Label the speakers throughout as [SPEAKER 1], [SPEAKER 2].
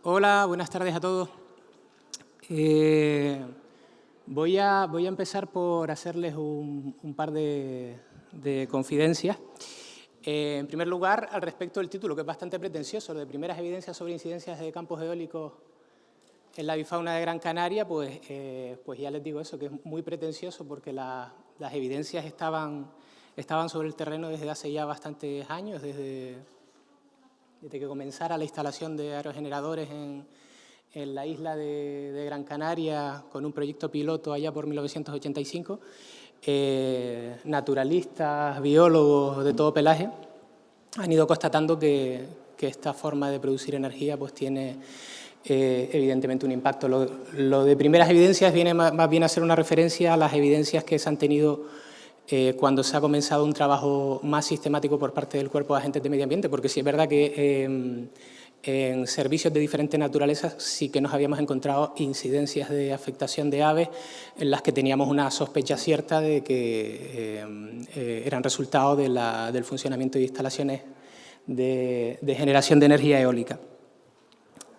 [SPEAKER 1] Hola, buenas tardes a todos. Voy a empezar por hacerles un par de confidencias. En primer lugar, al respecto del título, que es bastante pretencioso, lo de primeras evidencias sobre incidencias de campos eólicos en la avifauna de Gran Canaria, pues ya les digo eso, que es muy pretencioso porque las evidencias estaban sobre el terreno desde hace ya bastantes años, desde que comenzara la instalación de aerogeneradores en la isla de Gran Canaria con un proyecto piloto allá por 1985, naturalistas, biólogos de todo pelaje han ido constatando que esta forma de producir energía pues tiene evidentemente un impacto. Lo de primeras evidencias viene más bien a ser una referencia a las evidencias que se han tenido cuando se ha comenzado un trabajo más sistemático por parte del Cuerpo de Agentes de Medio Ambiente, porque sí es verdad que en servicios de diferente naturaleza sí que nos habíamos encontrado incidencias de afectación de aves en las que teníamos una sospecha cierta de que eran resultado del funcionamiento de instalaciones de generación de energía eólica.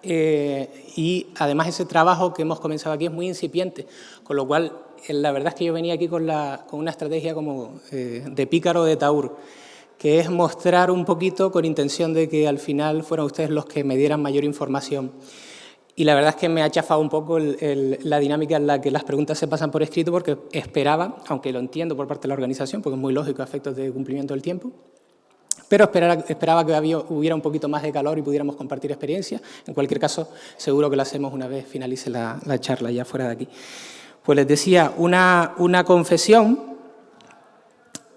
[SPEAKER 1] Y además ese trabajo que hemos comenzado aquí es muy incipiente, con lo cual la verdad es que yo venía aquí con una estrategia como de pícaro de Taur, que es mostrar un poquito con intención de que al final fueran ustedes los que me dieran mayor información. Y la verdad es que me ha chafado un poco la dinámica en la que las preguntas se pasan por escrito, porque esperaba, aunque lo entiendo por parte de la organización, porque es muy lógico a efectos de cumplimiento del tiempo, pero esperaba que hubiera un poquito más de calor y pudiéramos compartir experiencias. En cualquier caso, seguro que lo hacemos una vez finalice la charla, ya fuera de aquí. Pues les decía, una confesión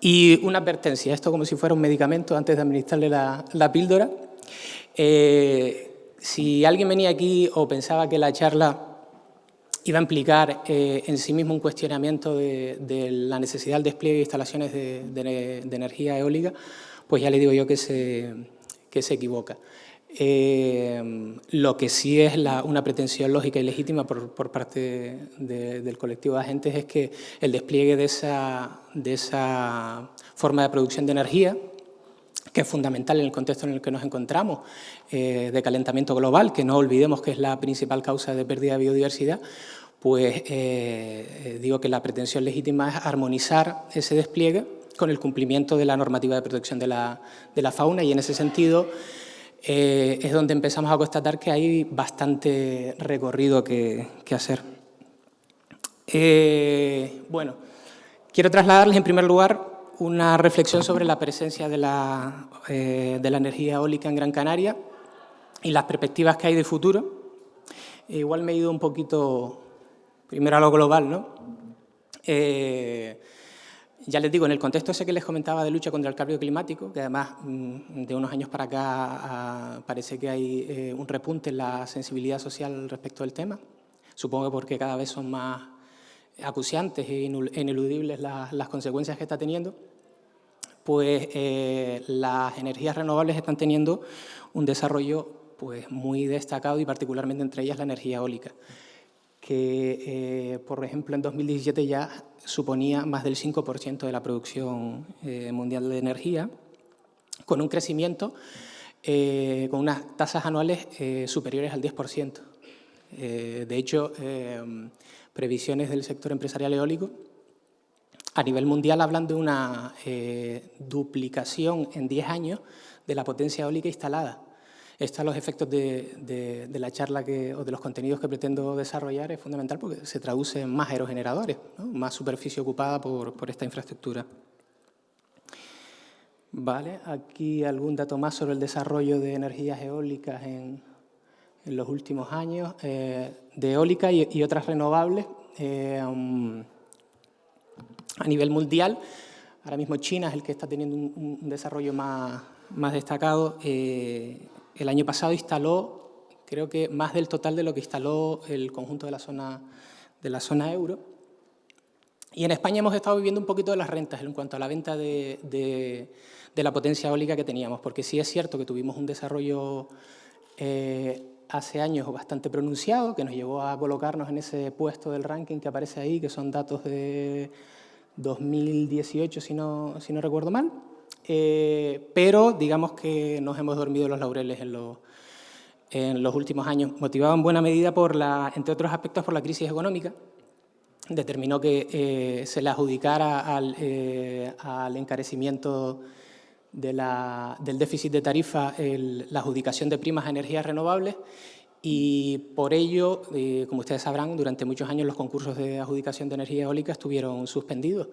[SPEAKER 1] y una advertencia. Esto como si fuera un medicamento antes de administrarle la píldora. Si alguien venía aquí o pensaba que la charla iba a implicar en sí mismo un cuestionamiento de la necesidad del despliegue de instalaciones de energía eólica, pues ya le digo yo que se equivoca. Lo que sí es una pretensión lógica y legítima por parte del colectivo de agentes es que el despliegue de esa forma de producción de energía, que es fundamental en el contexto en el que nos encontramos, de calentamiento global, que no olvidemos que es la principal causa de pérdida de biodiversidad, pues digo que la pretensión legítima es armonizar ese despliegue con el cumplimiento de la normativa de protección de la fauna, y en ese sentido es donde empezamos a constatar que hay bastante recorrido que hacer. Bueno, quiero trasladarles en primer lugar una reflexión sobre la presencia de la energía eólica en Gran Canaria y las perspectivas que hay de futuro. Igual me he ido un poquito primero a lo global, ¿no? Ya les digo, en el contexto ese que les comentaba de lucha contra el cambio climático, que además de unos años para acá parece que hay un repunte en la sensibilidad social respecto del tema, supongo que porque cada vez son más acuciantes e ineludibles las consecuencias que está teniendo, pues las energías renovables están teniendo un desarrollo pues muy destacado, y particularmente entre ellas la energía eólica, que, por ejemplo, en 2017 ya suponía más del 5% de la producción mundial de energía, con un crecimiento, con unas tasas anuales superiores al 10%. De hecho, previsiones del sector empresarial eólico a nivel mundial hablan de una duplicación en 10 años de la potencia eólica instalada. Estos los efectos de la charla o de los contenidos que pretendo desarrollar es fundamental porque se traduce en más aerogeneradores, ¿no? Más superficie ocupada por esta infraestructura. Vale, aquí algún dato más sobre el desarrollo de energías eólicas en los últimos años, de eólica y otras renovables. A nivel mundial, ahora mismo China es el que está teniendo un desarrollo más destacado. El año pasado instaló, creo que más del total de lo que instaló el conjunto de la zona euro. Y en España hemos estado viviendo un poquito de las rentas en cuanto a la venta de la potencia eólica que teníamos, porque sí es cierto que tuvimos un desarrollo hace años bastante pronunciado, que nos llevó a colocarnos en ese puesto del ranking que aparece ahí, que son datos de 2018, si no recuerdo mal. Pero digamos que nos hemos dormido los laureles en los últimos años, motivado en buena medida, entre otros aspectos, por la crisis económica. Determinó que se le adjudicara al encarecimiento del déficit de tarifa la adjudicación de primas a energías renovables, y por ello, como ustedes sabrán, durante muchos años los concursos de adjudicación de energía eólica estuvieron suspendidos,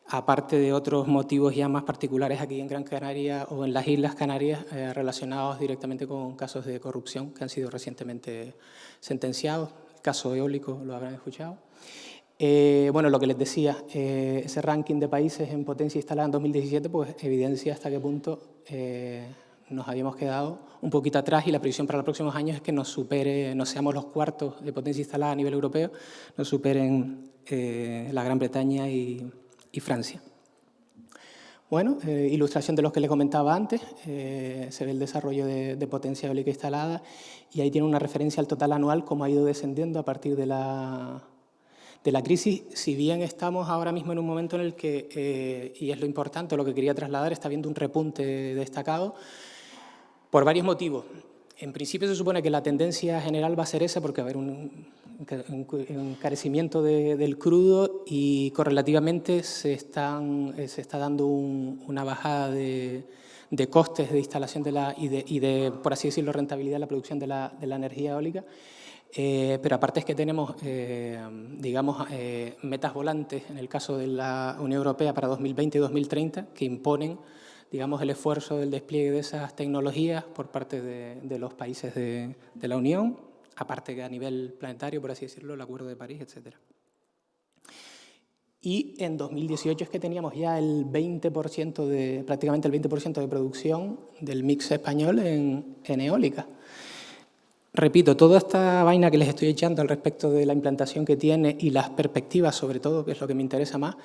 [SPEAKER 1] aparte de otros motivos ya más particulares aquí en Gran Canaria o en las Islas Canarias, relacionados directamente con casos de corrupción que han sido recientemente sentenciados. El caso eólico lo habrán escuchado. Bueno, lo que les decía, ese ranking de países en potencia instalada en 2017 pues evidencia hasta qué punto nos habíamos quedado un poquito atrás, y la previsión para los próximos años es que nos seamos los cuartos de potencia instalada a nivel europeo, nos superen la Gran Bretaña y Francia. Bueno, ilustración de los que les comentaba antes, se ve el desarrollo de potencia eólica instalada, y ahí tiene una referencia al total anual, cómo ha ido descendiendo a partir de la crisis, si bien estamos ahora mismo en un momento en el que, y es lo importante, lo que quería trasladar, está habiendo un repunte destacado por varios motivos. En principio se supone que la tendencia general va a ser esa, porque va a haber un encarecimiento del crudo, y correlativamente se está dando una bajada de costes de instalación y de, por así decirlo, rentabilidad de la producción de la energía eólica. Pero aparte es que tenemos, digamos, metas volantes en el caso de la Unión Europea para 2020 y 2030 que imponen, digamos, el esfuerzo del despliegue de esas tecnologías por parte de los países de la Unión, aparte que a nivel planetario, por así decirlo, el Acuerdo de París, etc. Y en 2018 es que teníamos ya el 20% prácticamente el 20% de producción del mix español en eólica. Repito, toda esta vaina que les estoy echando al respecto de la implantación que tiene y las perspectivas, sobre todo, que es lo que me interesa más,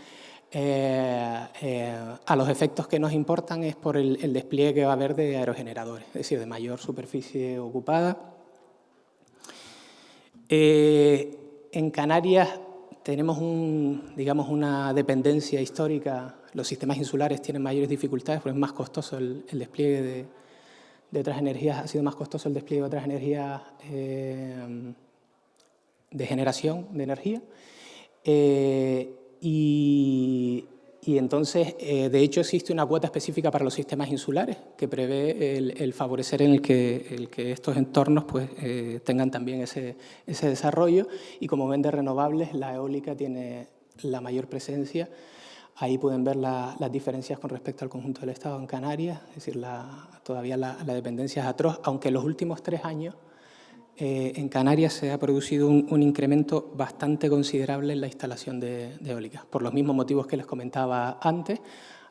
[SPEAKER 1] a los efectos que nos importan es por el despliegue que va a haber de aerogeneradores, es decir, de mayor superficie ocupada. En Canarias tenemos digamos, una dependencia histórica. Los sistemas insulares tienen mayores dificultades porque es más costoso el despliegue de otras energías, ha sido más costoso el despliegue de otras energías de generación de energía. Y entonces, de hecho, existe una cuota específica para los sistemas insulares que prevé el favorecer el que estos entornos pues, tengan también ese desarrollo. Y como ven, de renovables, la eólica tiene la mayor presencia. Ahí pueden ver las diferencias con respecto al conjunto del Estado en Canarias, es decir, todavía la dependencia es atroz, aunque en los últimos 3 años en Canarias se ha producido un incremento bastante considerable en la instalación de eólicas, por los mismos motivos que les comentaba antes.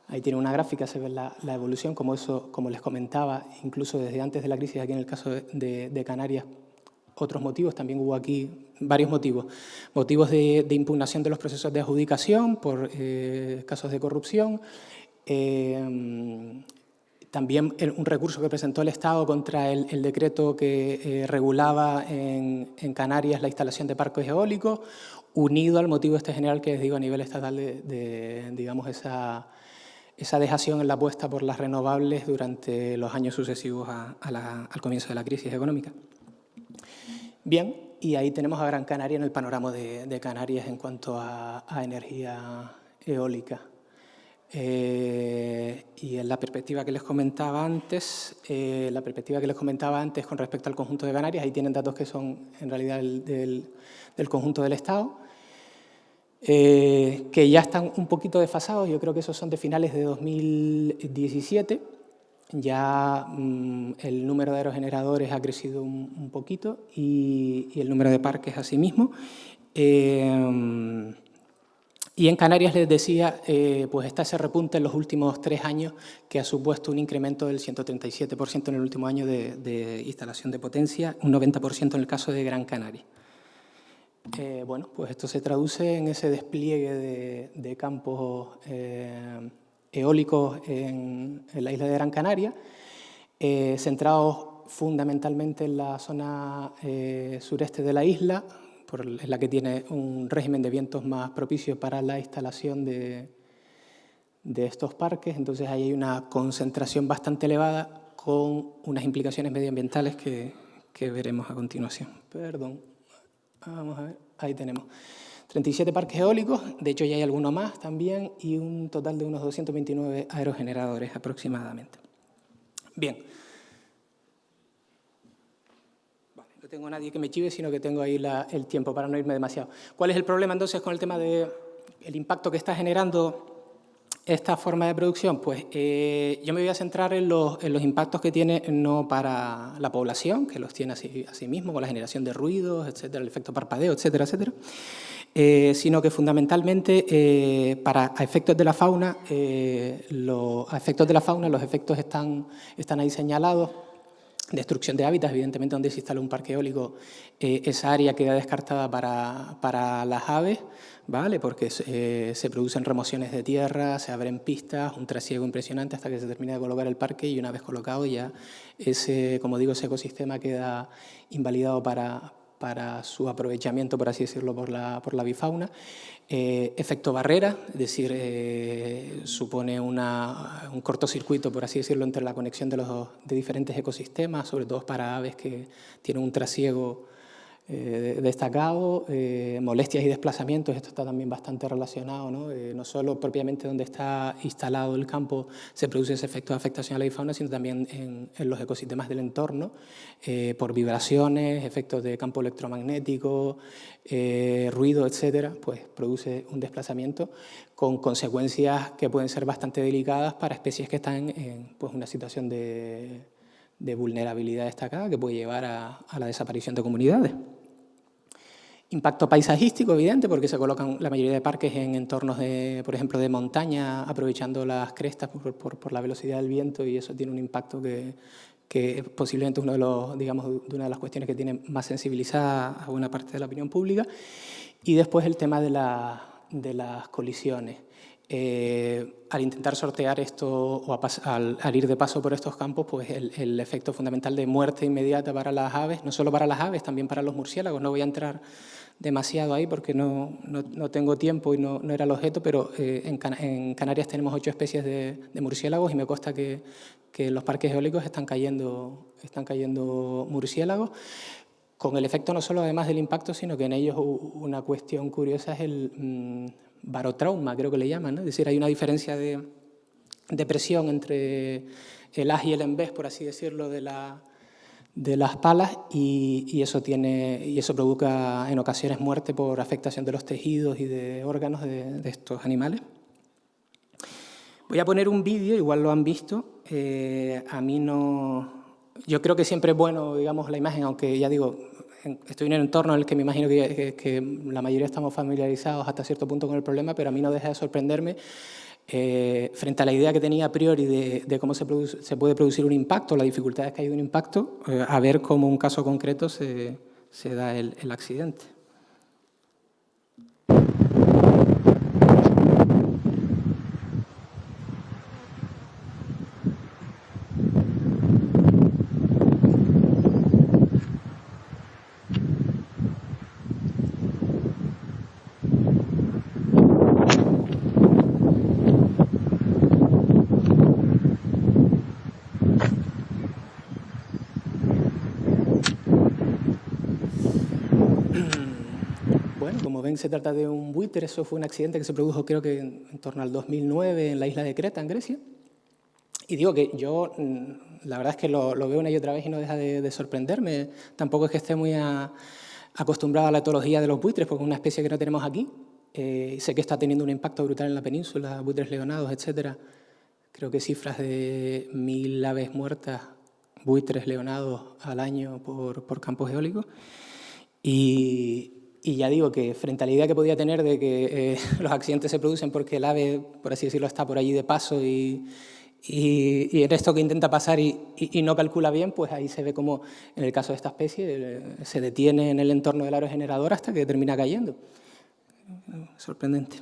[SPEAKER 1] Ahí tiene una gráfica, se ve la evolución, como les comentaba, incluso desde antes de la crisis, aquí en el caso de Canarias, otros motivos, también hubo aquí varios motivos. Motivos de impugnación de los procesos de adjudicación por casos de corrupción, también un recurso que presentó el Estado contra el decreto que regulaba en Canarias la instalación de parques eólicos, unido al motivo general que les digo a nivel estatal digamos, esa dejación en la apuesta por las renovables durante los años sucesivos al comienzo de la crisis económica. Bien, y ahí tenemos a Gran Canaria en el panorama de Canarias en cuanto a energía eólica. Y en la perspectiva que les comentaba antes, con respecto al conjunto de Canarias, ahí tienen datos que son en realidad del conjunto del Estado, que ya están un poquito desfasados. Yo creo que esos son de finales de 2017. Ya el número de aerogeneradores ha crecido un poquito y el número de parques asimismo. Y en Canarias, les decía, pues está ese repunte en los últimos 3 años que ha supuesto un incremento del 137% en el último año de instalación de potencia, un 90% en el caso de Gran Canaria. Bueno, pues esto se traduce en ese despliegue de campos eólicos en la isla de Gran Canaria, centrados fundamentalmente en la zona sureste de la isla, es la que tiene un régimen de vientos más propicio para la instalación de estos parques. Entonces ahí hay una concentración bastante elevada con unas implicaciones medioambientales que que veremos a continuación. Perdón, vamos a ver, ahí tenemos. 37 parques eólicos, de hecho ya hay alguno más también, y un total de unos 229 aerogeneradores aproximadamente. Bien. Vale, no tengo a nadie que me chive, sino que tengo ahí el tiempo para no irme demasiado. ¿Cuál es el problema entonces con el tema del impacto que está generando esta forma de producción? Pues yo me voy a centrar en los impactos que tiene no para la población, que los tiene así mismo, con la generación de ruidos, etcétera, el efecto parpadeo, etcétera, etcétera, sino que fundamentalmente para efectos de la fauna, los efectos están ahí señalados. Destrucción de hábitats, evidentemente, donde se instala un parque eólico, esa área queda descartada para las aves, ¿vale? Porque se producen remociones de tierra, se abren pistas, un trasiego impresionante hasta que se termina de colocar el parque, y una vez colocado ya como digo, ese ecosistema queda invalidado para su aprovechamiento, por así decirlo, por la bifauna. Efecto barrera, es decir, supone un cortocircuito, por así decirlo, entre la conexión de diferentes ecosistemas, sobre todo para aves que tienen un trasiego destacado, molestias y desplazamientos. Esto está también bastante relacionado, ¿no? No solo propiamente donde está instalado el campo se produce ese efecto de afectación a la fauna, sino también en los ecosistemas del entorno, por vibraciones, efectos de campo electromagnético, ruido, etcétera, pues produce un desplazamiento con consecuencias que pueden ser bastante delicadas para especies que están en pues, una situación de vulnerabilidad destacada, que puede llevar a la desaparición de comunidades. Impacto paisajístico, evidente, porque se colocan la mayoría de parques en entornos, por ejemplo, de montaña, aprovechando las crestas por la velocidad del viento, y eso tiene un impacto que posiblemente es de una de las cuestiones que tiene más sensibilizada a buena parte de la opinión pública. Y después el tema de las colisiones. Al intentar sortear esto o al ir de paso por estos campos, pues el efecto fundamental de muerte inmediata para las aves, no solo para las aves, también para los murciélagos. No voy a entrar demasiado ahí porque no tengo tiempo y no era el objeto, pero en Canarias tenemos 8 especies de murciélagos, y me consta que en los parques eólicos están cayendo murciélagos, con el efecto no solo además del impacto, sino que en ellos una cuestión curiosa es el barotrauma, creo que le llaman, ¿no? Es decir, hay una diferencia de presión entre el haz y el envés, por así decirlo, de las palas, y eso provoca en ocasiones muerte por afectación de los tejidos y de órganos de estos animales. Voy a poner un vídeo, igual lo han visto. A mí no... Yo creo que siempre es bueno, digamos, la imagen, aunque ya digo, estoy en un entorno en el que me imagino que la mayoría estamos familiarizados hasta cierto punto con el problema, pero a mí no deja de sorprenderme frente a la idea que tenía a priori de cómo se puede producir un impacto, las dificultades que hay de un impacto, a ver cómo un caso concreto se da el accidente. Bueno, como ven, se trata de un buitre. Eso fue un accidente que se produjo, creo que en torno al 2009, en la isla de Creta, en Grecia. Y digo que yo, la verdad es que lo veo una y otra vez y no deja de sorprenderme. Tampoco es que esté muy acostumbrado a la etología de los buitres, porque es una especie que no tenemos aquí. Sé que está teniendo un impacto brutal en la península, buitres leonados, etcétera. Creo que cifras de 1000 aves muertas, buitres leonados al año por campos eólicos. Y ya digo que frente a la idea que podía tener de que los accidentes se producen porque el ave, por así decirlo, está por allí de paso y en esto que intenta pasar y no calcula bien, pues ahí se ve como en el caso de esta especie se detiene en el entorno del aerogenerador hasta que termina cayendo. Sorprendente.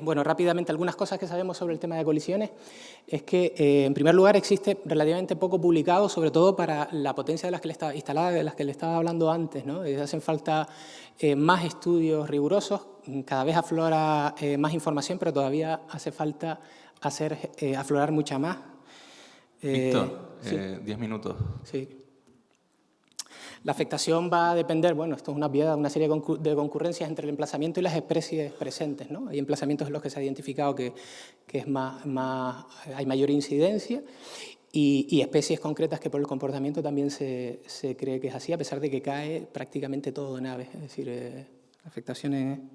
[SPEAKER 1] Bueno, rápidamente, algunas cosas que sabemos sobre el tema de colisiones es que, en primer lugar, existe relativamente poco publicado, sobre todo para la potencia de las que le estaba instalada, de las que le estaba hablando antes, ¿no? Hacen falta más estudios rigurosos, cada vez aflora más información, pero todavía hace falta hacer aflorar mucha más.
[SPEAKER 2] Víctor, sí. 10 minutos.
[SPEAKER 1] Sí. La afectación va a depender, bueno, esto es una obviedad, una serie de concurrencias entre el emplazamiento y las especies presentes, ¿no? Hay emplazamientos en los que se ha identificado que es hay mayor incidencia y especies concretas que por el comportamiento también se cree que es así, a pesar de que cae prácticamente todo en aves. Es decir, la afectación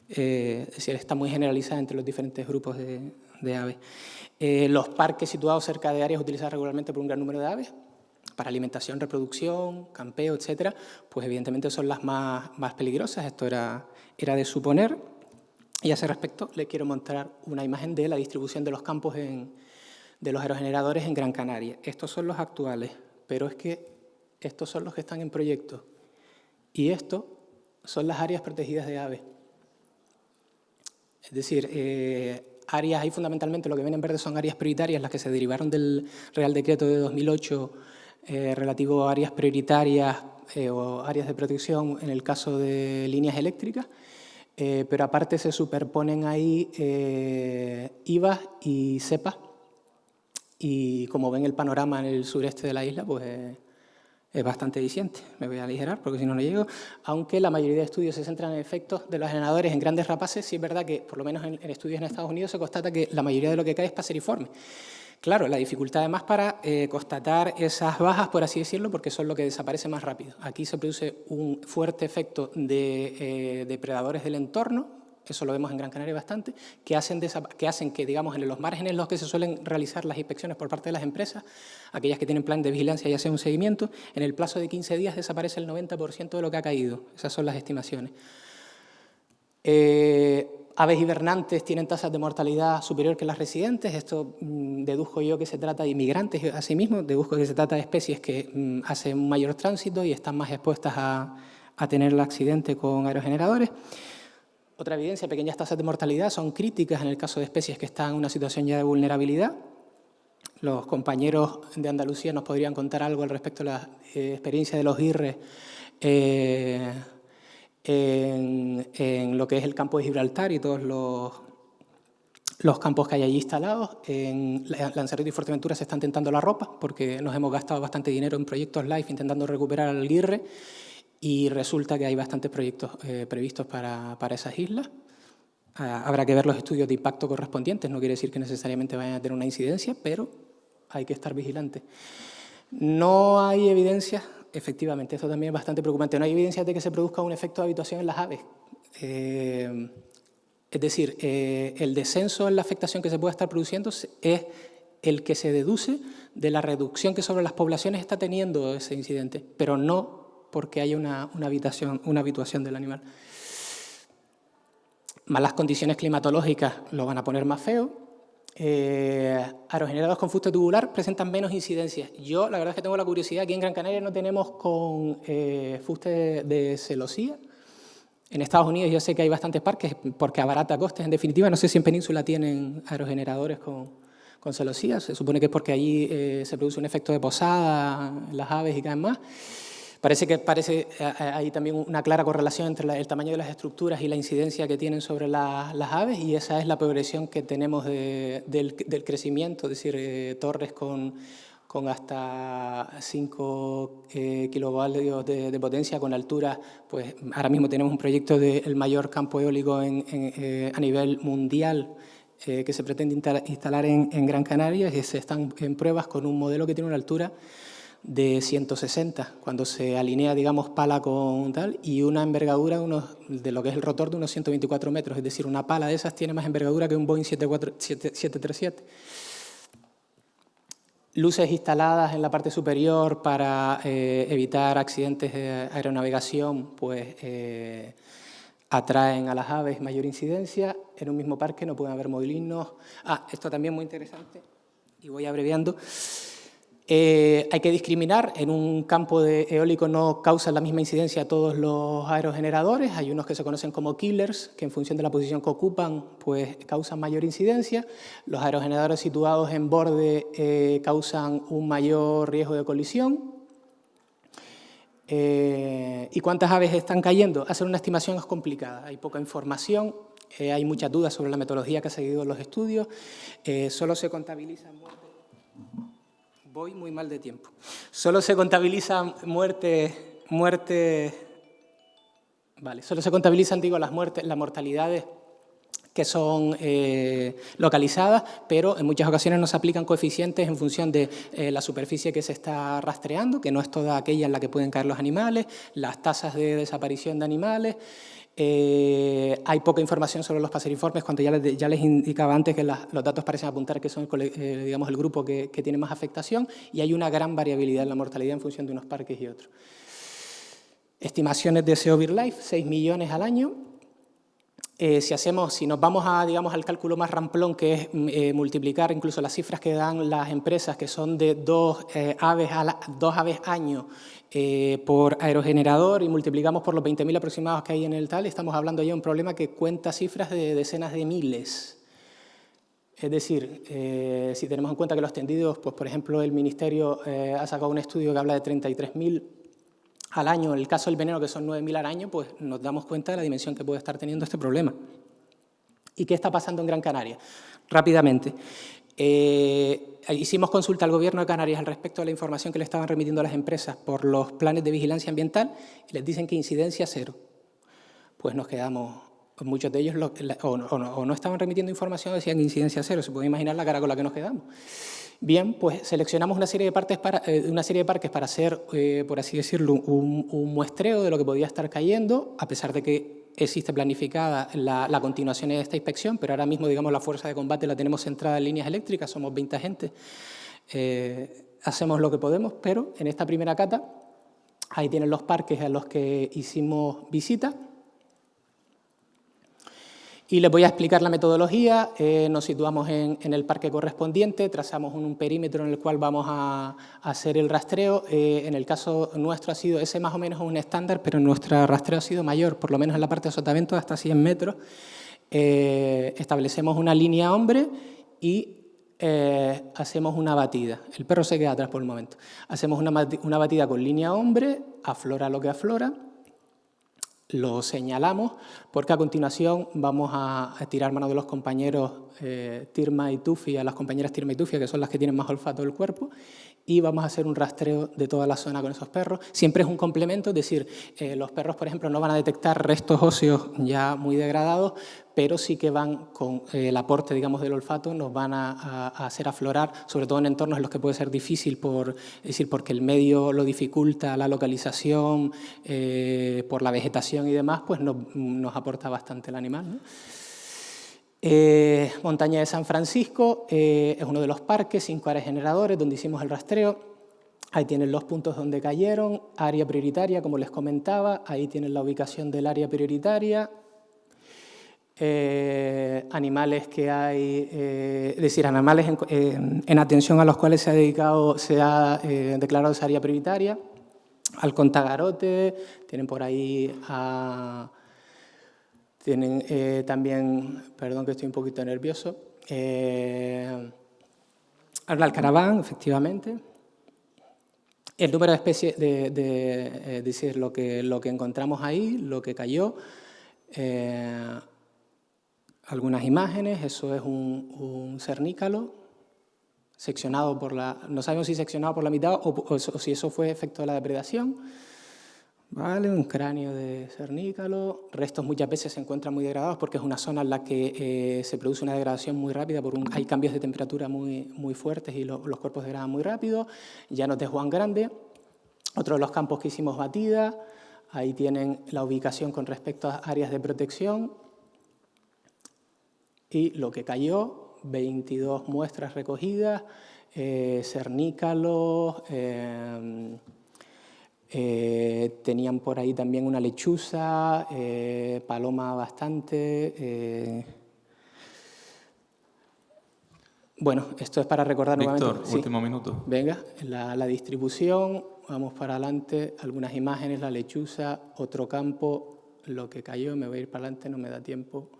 [SPEAKER 1] está muy generalizada entre los diferentes grupos de aves. Los parques situados cerca de áreas utilizadas regularmente por un gran número de aves, para alimentación, reproducción, campeo, etcétera, pues evidentemente son las más peligrosas. Esto era de suponer. Y a ese respecto le quiero mostrar una imagen de la distribución de los campos de los aerogeneradores en Gran Canaria. Estos son los actuales, pero es que estos son los que están en proyecto. Y estos son las áreas protegidas de aves. Es decir, áreas, ahí fundamentalmente lo que ven en verde son áreas prioritarias, las que se derivaron del Real Decreto de 2008 relativo a áreas prioritarias o áreas de protección en el caso de líneas eléctricas, pero aparte se superponen ahí IVAs y cepas, y como ven el panorama en el sureste de la isla, pues es bastante eficiente. Me voy a aligerar porque si no, no llego. Aunque la mayoría de estudios se centran en efectos de los generadores en grandes rapaces, sí es verdad que, por lo menos en estudios en Estados Unidos, se constata que la mayoría de lo que cae es paseriforme. Claro, la dificultad además para constatar esas bajas, por así decirlo, porque son lo que desaparece más rápido. Aquí se produce un fuerte efecto de depredadores del entorno, eso lo vemos en Gran Canaria bastante, que hacen que, digamos, en los márgenes en los que se suelen realizar las inspecciones por parte de las empresas, aquellas que tienen plan de vigilancia y hacen un seguimiento, en el plazo de 15 días desaparece el 90% de lo que ha caído. Esas son las estimaciones. Aves hibernantes tienen tasas de mortalidad superior que las residentes. Esto deduzco yo que se trata de inmigrantes, asimismo, deduzco que se trata de especies que hacen un mayor tránsito y están más expuestas a tener el accidente con aerogeneradores. Otra evidencia, pequeñas tasas de mortalidad son críticas en el caso de especies que están en una situación ya de vulnerabilidad. Los compañeros de Andalucía nos podrían contar algo al respecto de la experiencia de los IRRE en lo que es el campo de Gibraltar y todos los campos que hay allí instalados. En Lanzarote y Fuerteventura se está intentando la ropa porque nos hemos gastado bastante dinero en proyectos LIFE intentando recuperar al IRRE y resulta que hay bastantes proyectos previstos para esas islas. Habrá que ver los estudios de impacto correspondientes, no quiere decir que necesariamente vayan a tener una incidencia, pero hay que estar vigilantes. No hay evidencia, efectivamente, esto también es bastante preocupante, no hay evidencia de que se produzca un efecto de habituación en las aves. Es decir, el descenso en la afectación que se puede estar produciendo es el que se deduce de la reducción que sobre las poblaciones está teniendo ese incidente, pero no porque haya una habituación del animal. Malas condiciones climatológicas lo van a poner más feo. Aerogenerados con fuste tubular presentan menos incidencias. Yo, la verdad es que tengo la curiosidad, aquí en Gran Canaria no tenemos con fuste de celosía. En Estados Unidos yo sé que hay bastantes parques porque abarata costes, en definitiva. No sé si en Península tienen aerogeneradores con celosía. Se supone que es porque allí se produce un efecto de posada en las aves y caen más. Parece hay también una clara correlación entre el tamaño de las estructuras y la incidencia que tienen sobre las aves, y esa es la progresión que tenemos del crecimiento, es decir, torres con hasta 5 kilovatios de potencia con altura. Pues ahora mismo tenemos un proyecto del mayor campo eólico a nivel mundial que se pretende instalar en Gran Canaria, y se están en pruebas con un modelo que tiene una altura de 160, cuando se alinea, digamos, pala con tal, y una envergadura de lo que es el rotor de unos 124 metros, es decir, una pala de esas tiene más envergadura que un Boeing 737. Luces instaladas en la parte superior para evitar accidentes de aeronavegación, pues atraen a las aves mayor incidencia. En un mismo parque no pueden haber modelinos. Esto también muy interesante, y voy abreviando. Hay que discriminar, en un campo de eólico no causan la misma incidencia todos los aerogeneradores, hay unos que se conocen como killers, que en función de la posición que ocupan, pues causan mayor incidencia. Los aerogeneradores situados en borde causan un mayor riesgo de colisión. ¿Y cuántas aves están cayendo? Hacer una estimación es complicada, hay poca información, hay muchas dudas sobre la metodología que ha seguido los estudios, solo se contabilizan muertes. Voy muy mal de tiempo. Solo se contabilizan muertes muertes, vale, solo se contabilizan, digo, las mortalidades que son localizadas, pero en muchas ocasiones no se aplican coeficientes en función de la superficie que se está rastreando, que no es toda aquella en la que pueden caer los animales, las tasas de desaparición de animales. Hay poca información sobre los paseriformes, cuando ya les indicaba antes que los datos parecen apuntar que son digamos, el grupo que tiene más afectación, y hay una gran variabilidad en la mortalidad en función de unos parques y otros. Estimaciones de CO BirdLife, 6 millones al año. Si nos vamos digamos, al cálculo más ramplón, que es multiplicar incluso las cifras que dan las empresas, que son de 2 aves año por aerogenerador, y multiplicamos por los 20.000 aproximados que hay en el tal, estamos hablando ya de un problema que cuenta cifras de decenas de miles. Es decir, si tenemos en cuenta que los tendidos, pues por ejemplo el Ministerio ha sacado un estudio que habla de 33.000 al año, en el caso del veneno, que son 9.000 al año, pues nos damos cuenta de la dimensión que puede estar teniendo este problema. ¿Y qué está pasando en Gran Canaria? Rápidamente. Hicimos consulta al Gobierno de Canarias al respecto de la información que le estaban remitiendo a las empresas por los planes de vigilancia ambiental y les dicen que incidencia cero. Pues nos quedamos, muchos de ellos o no estaban remitiendo información, decían incidencia cero, se puede imaginar la cara con la que nos quedamos. Bien, pues seleccionamos una serie de parques para hacer, por así decirlo, un muestreo de lo que podía estar cayendo, a pesar de que existe planificada la continuación de esta inspección, pero ahora mismo, digamos, la fuerza de combate la tenemos centrada en líneas eléctricas, somos 20 agentes, hacemos lo que podemos, pero en esta primera cata, ahí tienen los parques a los que hicimos visita. Y les voy a explicar la metodología. Nos situamos en el parque correspondiente, trazamos un perímetro en el cual vamos a hacer el rastreo. En el caso nuestro ha sido, ese más o menos un estándar, pero nuestro rastreo ha sido mayor, por lo menos en la parte de azotamiento, hasta 100 metros. Establecemos una línea hombre y hacemos una batida. El perro se queda atrás por el momento. Hacemos una batida con línea hombre, aflora lo que aflora. Lo señalamos porque a continuación vamos a tirar mano de los compañeros Tirma y Tufi, a las compañeras Tirma y Tufi, que son las que tienen más olfato del cuerpo, y vamos a hacer un rastreo de toda la zona con esos perros. Siempre es un complemento, es decir, los perros, por ejemplo, no van a detectar restos óseos ya muy degradados, pero sí que van con el aporte, digamos, del olfato, nos van a hacer aflorar, sobre todo en entornos en los que puede ser difícil, porque el medio lo dificulta, la localización, por la vegetación y demás, pues nos aporta bastante el animal, ¿no? Montaña de San Francisco es uno de los parques, 5 áreas generadores donde hicimos el rastreo. Ahí tienen los puntos donde cayeron, área prioritaria, como les comentaba, ahí tienen la ubicación del área prioritaria. Animales que hay, es decir, animales en atención a los cuales se ha declarado esa área prioritaria. Halcón Tagarote, tienen por ahí tienen también, perdón que estoy un poquito nervioso, Alcaraván, efectivamente. El número de especies, decir, lo que encontramos ahí, lo que cayó, algunas imágenes, eso es un cernícalo seccionado por no sabemos si seccionado por la mitad o si eso fue efecto de la depredación. Vale, un cráneo de cernícalo. Restos muchas veces se encuentran muy degradados porque es una zona en la que se produce una degradación muy rápida, hay cambios de temperatura muy fuertes y los cuerpos degradan muy rápido. Llanos de Juan Grande, otro de los campos que hicimos batida. Ahí tienen la ubicación con respecto a áreas de protección. Y lo que cayó, 22 muestras recogidas, cernícalos, tenían por ahí también una lechuza, paloma bastante. Bueno, esto es para recordar
[SPEAKER 2] Víctor,
[SPEAKER 1] nuevamente.
[SPEAKER 2] último minuto.
[SPEAKER 1] Venga, la distribución, vamos para adelante, algunas imágenes, la lechuza, otro campo, lo que cayó, me voy a ir para adelante, no me da tiempo.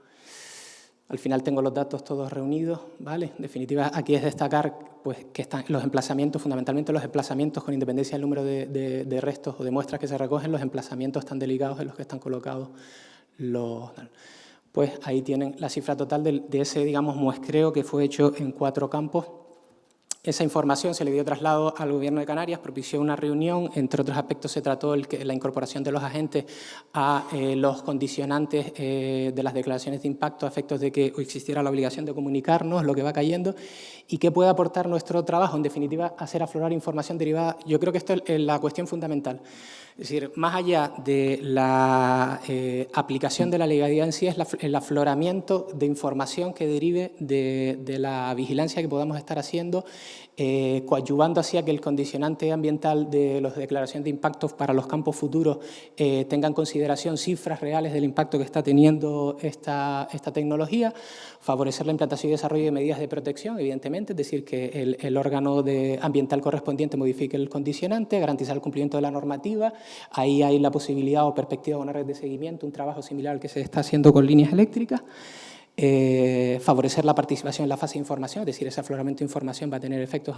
[SPEAKER 1] Al final tengo los datos todos reunidos, ¿vale? En definitiva, aquí es destacar pues, que están los emplazamientos, fundamentalmente los emplazamientos, con independencia del número de restos o de muestras que se recogen, los emplazamientos tan delicados en los que están colocados los... Pues ahí tienen la cifra total de ese, digamos, muestreo que fue hecho en 4 campos esa información se le dio traslado al Gobierno de Canarias, propició una reunión, entre otros aspectos se trató la incorporación de los agentes a los condicionantes de las declaraciones de impacto a efectos de que existiera la obligación de comunicarnos lo que va cayendo y qué puede aportar nuestro trabajo, en definitiva, hacer aflorar información derivada. Yo creo que esto es la cuestión fundamental. Es decir, más allá de la aplicación de la legalidad en sí, es el afloramiento de información que derive de la vigilancia que podamos estar haciendo, coadyuvando así a que el condicionante ambiental de las declaraciones de impactos para los campos futuros tenga en consideración cifras reales del impacto que está teniendo esta tecnología, favorecer la implantación y desarrollo de medidas de protección, evidentemente, es decir, que el órgano ambiental correspondiente modifique el condicionante, garantizar el cumplimiento de la normativa. Ahí hay la posibilidad o perspectiva de una red de seguimiento, un trabajo similar al que se está haciendo con líneas eléctricas. Favorecer la participación en la fase de información, es decir, ese afloramiento de información va a tener efectos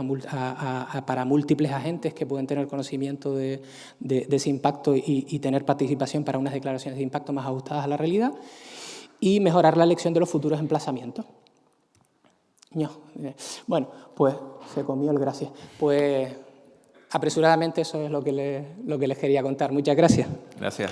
[SPEAKER 1] para múltiples agentes que pueden tener conocimiento de ese impacto y tener participación para unas declaraciones de impacto más ajustadas a la realidad, y mejorar la elección de los futuros emplazamientos. Bueno, pues se comió el gracias. Pues apresuradamente eso es lo que les quería contar. Muchas gracias.
[SPEAKER 2] Gracias.